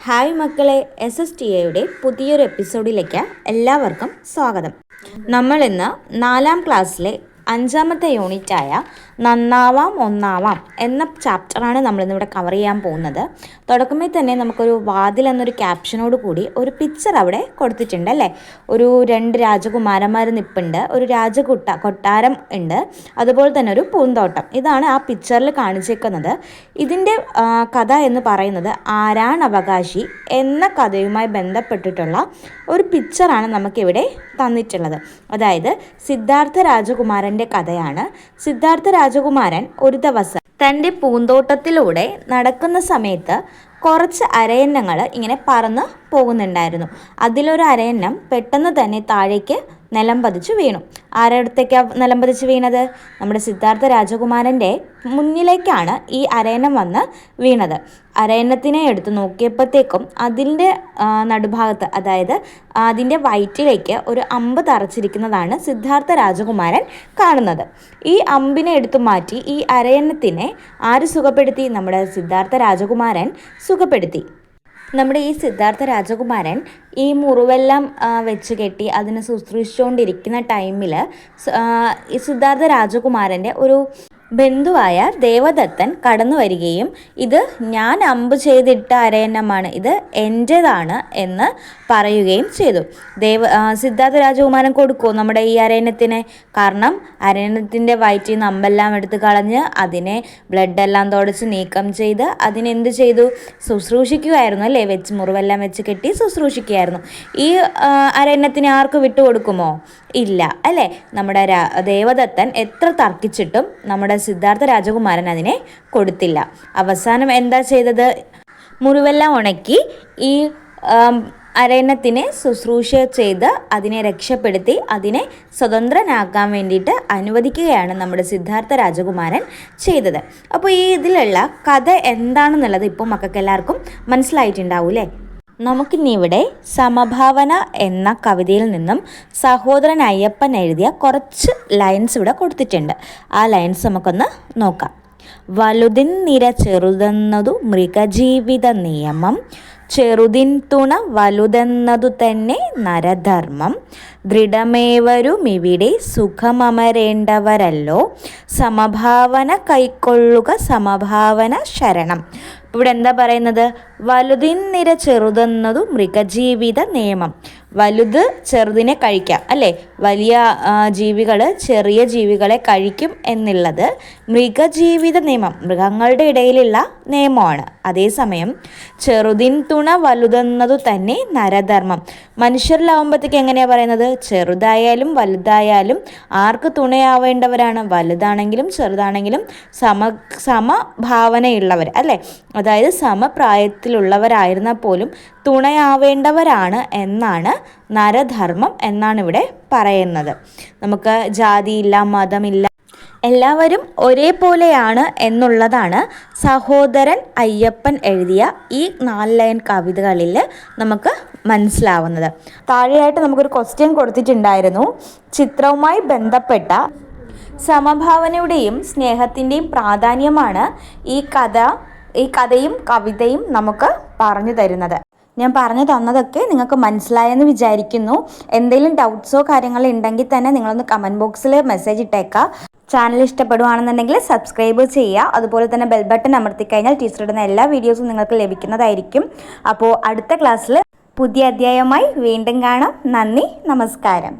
Hi മക്കളെ, SSTAയുടെ പുതിയൊരു എപ്പിസോഡിലേക്ക് എല്ലാവർക്കും സ്വാഗതം. നമ്മൾ ഇന്ന് 4ാം ക്ലാസ്സിലെ 5ാമത്തെ യൂണിറ്റായ നന്നാവാം ഒന്നാവാം എന്ന ചാപ്റ്ററാണ് നമ്മളിന്നിവിടെ കവർ ചെയ്യാൻ പോകുന്നത്. തുടക്കമേ തന്നെ നമുക്കൊരു വാതിൽ എന്നൊരു ക്യാപ്ഷനോട് കൂടി ഒരു പിക്ചർ അവിടെ കൊടുത്തിട്ടുണ്ട് അല്ലേ. ഒരു 2 രാജകുമാരന്മാർ നിൽപ്പുണ്ട്, ഒരു കൊട്ടാരം ഉണ്ട്, അതുപോലെ തന്നെ ഒരു പൂന്തോട്ടം. ഇതാണ് ആ പിക്ചറിൽ കാണിച്ചേക്കുന്നത്. ഇതിൻ്റെ കഥ എന്ന് പറയുന്നത് ആരാണ് അവകാശി എന്ന കഥയുമായി ബന്ധപ്പെട്ടിട്ടുള്ള ഒരു പിക്ചറാണ് നമുക്കിവിടെ തന്നിട്ടുള്ളത്. അതായത് സിദ്ധാർത്ഥ രാജകുമാരൻ്റെ കഥയാണ്. സിദ്ധാർത്ഥ രാജകുമാരൻ ഒരു ദിവസം തൻ്റെ പൂന്തോട്ടത്തിലൂടെ നടക്കുന്ന സമയത്ത് കുറച്ച് അരയന്നങ്ങൾ ഇങ്ങനെ പറന്ന് പോകുന്നുണ്ടായിരുന്നു. അതിലൊരു അരയന്നം പെട്ടെന്ന് തന്നെ താഴേക്ക് നിലം പതിച്ചു വീണു. ആരുടെ അടുത്തേക്കാണ് നിലം പതിച്ച് വീണത്? നമ്മുടെ സിദ്ധാർത്ഥ രാജകുമാരൻ്റെ മുന്നിലേക്കാണ് ഈ അരയന്നം വന്ന് വീണത്. അരയന്നത്തിനെ എടുത്ത് നോക്കിയപ്പോഴത്തേക്കും അതിൻ്റെ നടുഭാഗത്ത്, അതായത് അതിൻ്റെ വയറ്റിലേക്ക് ഒരു അമ്പ് തറച്ചിരിക്കുന്നതാണ് സിദ്ധാർത്ഥ രാജകുമാരൻ കാണുന്നത്. ഈ അമ്പിനെ എടുത്തു മാറ്റി ഈ അരയന്നത്തിനെ ആര് സുഖപ്പെടുത്തി? നമ്മുടെ സിദ്ധാർത്ഥ രാജകുമാരൻ സുഖപ്പെടുത്തി. നമ്മുടെ ഈ സിദ്ധാർത്ഥ രാജകുമാരൻ ഈ മുറിവെല്ലാം വെച്ച് കെട്ടി അതിനെ ശുശ്രൂഷിച്ചുകൊണ്ടിരിക്കുന്ന ടൈമിൽ ഈ സിദ്ധാർത്ഥ രാജകുമാരൻ്റെ ഒരു ബന്ധുവായ ദേവദത്തൻ കടന്നു വരികയും ഇത് ഞാൻ അമ്പ് ചെയ്തിട്ട അരയന്നമാണ്, ഇത് എൻ്റേതാണ് എന്ന് പറയുകയും ചെയ്തു. സിദ്ധാർത്ഥ രാജകുമാരൻ കൊടുക്കുമോ നമ്മുടെ ഈ അരയന്നത്തിനെ? കാരണം അരയന്നത്തിൻ്റെ വയറ്റിൽ നിന്ന് അമ്പെല്ലാം എടുത്ത് കളഞ്ഞ് അതിനെ ബ്ലഡെല്ലാം തുടച്ച് നീക്കം ചെയ്ത് അതിനെന്ത് ചെയ്തു? ശുശ്രൂഷിക്കുകയായിരുന്നു അല്ലേ. മുറിവെല്ലാം വെച്ച് കെട്ടി ശുശ്രൂഷിക്കുകയായിരുന്നു. ഈ അരയന്നത്തിനെ ആർക്ക് വിട്ടുകൊടുക്കുമോ? ഇല്ല അല്ലേ. നമ്മുടെ ദേവദത്തൻ എത്ര തർക്കിച്ചിട്ടും നമ്മുടെ സിദ്ധാർത്ഥ രാജകുമാരൻ അതിനെ കൊടുത്തില്ല. അവസാനം എന്താ ചെയ്തത്? മുറിവെല്ലാം ഉണക്കി ഈ അരയന്നത്തിനെ ശുശ്രൂഷ ചെയ്ത് അതിനെ രക്ഷപ്പെടുത്തി അതിനെ സ്വതന്ത്രനാക്കാൻ വേണ്ടിയിട്ട് അനുവദിക്കുകയാണ് നമ്മുടെ സിദ്ധാർത്ഥ രാജകുമാരൻ ചെയ്തത്. അപ്പോൾ ഈ ഇതിലുള്ള കഥ എന്താണെന്നുള്ളത് ഇപ്പോൾ മക്കൾക്ക് എല്ലാവർക്കും മനസ്സിലായിട്ടുണ്ടാവൂലേ. നമുക്കിനി ഇവിടെ സമഭാവന എന്ന കവിതയിൽ നിന്നും സഹോദരൻ അയ്യപ്പൻ എഴുതിയ കുറച്ച് ലൈൻസ് ഇവിടെ കൊടുത്തിട്ടുണ്ട്. ആ ലൈൻസ് നമുക്കൊന്ന് നോക്കാം. വലുതിൻ നിര ചെറുതെന്നതു മൃഗജീവിത നിയമം, ചെറുതിൻ തുണ വലുതെന്നതു തന്നെ നരധർമ്മം, ദൃഢമേവരുമിവിടെ സുഖമമരേണ്ടവരല്ലോ, സമഭാവന കൈക്കൊള്ളുക സമഭാവന ശരണം. ഇവിടെ എന്താ പറയുന്നത്? വലുതിൻ നിര ചെറുതെന്നതു മൃഗജീവിത നിയമം. വലുത് ചെറുതിനെ കഴിക്കാം അല്ലേ. വലിയ ജീവികൾ ചെറിയ ജീവികളെ കഴിക്കും എന്നുള്ളത് മൃഗജീവിത നിയമം, മൃഗങ്ങളുടെ ഇടയിലുള്ള നിയമമാണ്. അതേസമയം ചെറുതിൻ തുണ വലുതെന്നതു തന്നെ നരധർമ്മം. മനുഷ്യരിലാവുമ്പോഴത്തേക്ക് എങ്ങനെയാണ് പറയുന്നത്? ചെറുതായാലും വലുതായാലും ആർക്ക് തുണയാവേണ്ടവരാണ്? വലുതാണെങ്കിലും ചെറുതാണെങ്കിലും സമഭാവനയുള്ളവർ അല്ലേ. അതായത് സമപ്രായത്തിലുള്ളവരായിരുന്നാൽ പോലും തുണയാവേണ്ടവരാണ് എന്നാണ് നരധർമ്മം എന്നാണ് ഇവിടെ പറയുന്നത്. നമുക്ക് ജാതിയില്ല, മതമില്ല, എല്ലാവരും ഒരേപോലെയാണ് എന്നുള്ളതാണ് സഹോദരൻ അയ്യപ്പൻ എഴുതിയ ഈ 4 ലൈൻ കവിതകളിൽ നമുക്ക് മനസ്സിലാവുന്നത്. താഴെയായിട്ട് നമുക്കൊരു ക്വസ്റ്റ്യൻ കൊടുത്തിട്ടുണ്ടായിരുന്നു. ചിത്രവുമായി ബന്ധപ്പെട്ട സമഭാവനയുടെയും സ്നേഹത്തിൻ്റെയും പ്രാധാന്യമാണ് ഈ കഥയും കവിതയും നമുക്ക് പറഞ്ഞു തരുന്നത്. ഞാൻ പറഞ്ഞു തന്നതൊക്കെ നിങ്ങൾക്ക് മനസ്സിലായെന്ന് വിചാരിക്കുന്നു. എന്തെങ്കിലും ഡൗട്ട്സോ കാര്യങ്ങളോ ഉണ്ടെങ്കിൽ തന്നെ നിങ്ങളൊന്ന് കമൻറ്റ് ബോക്സിൽ മെസ്സേജ് ഇട്ടേക്കാം. ചാനൽ ഇഷ്ടപ്പെടുകയാണെന്നുണ്ടെങ്കിൽ സബ്സ്ക്രൈബ് ചെയ്യുക. അതുപോലെ തന്നെ ബെൽ ബട്ടൺ അമർത്തിക്കഴിഞ്ഞാൽ ടീച്ചർ ഇടുന്ന എല്ലാ വീഡിയോസും നിങ്ങൾക്ക് ലഭിക്കുന്നതായിരിക്കും. അപ്പോൾ അടുത്ത ക്ലാസ്സിൽ പുതിയ അധ്യായവുമായി വീണ്ടും കാണാം. നന്ദി, നമസ്കാരം.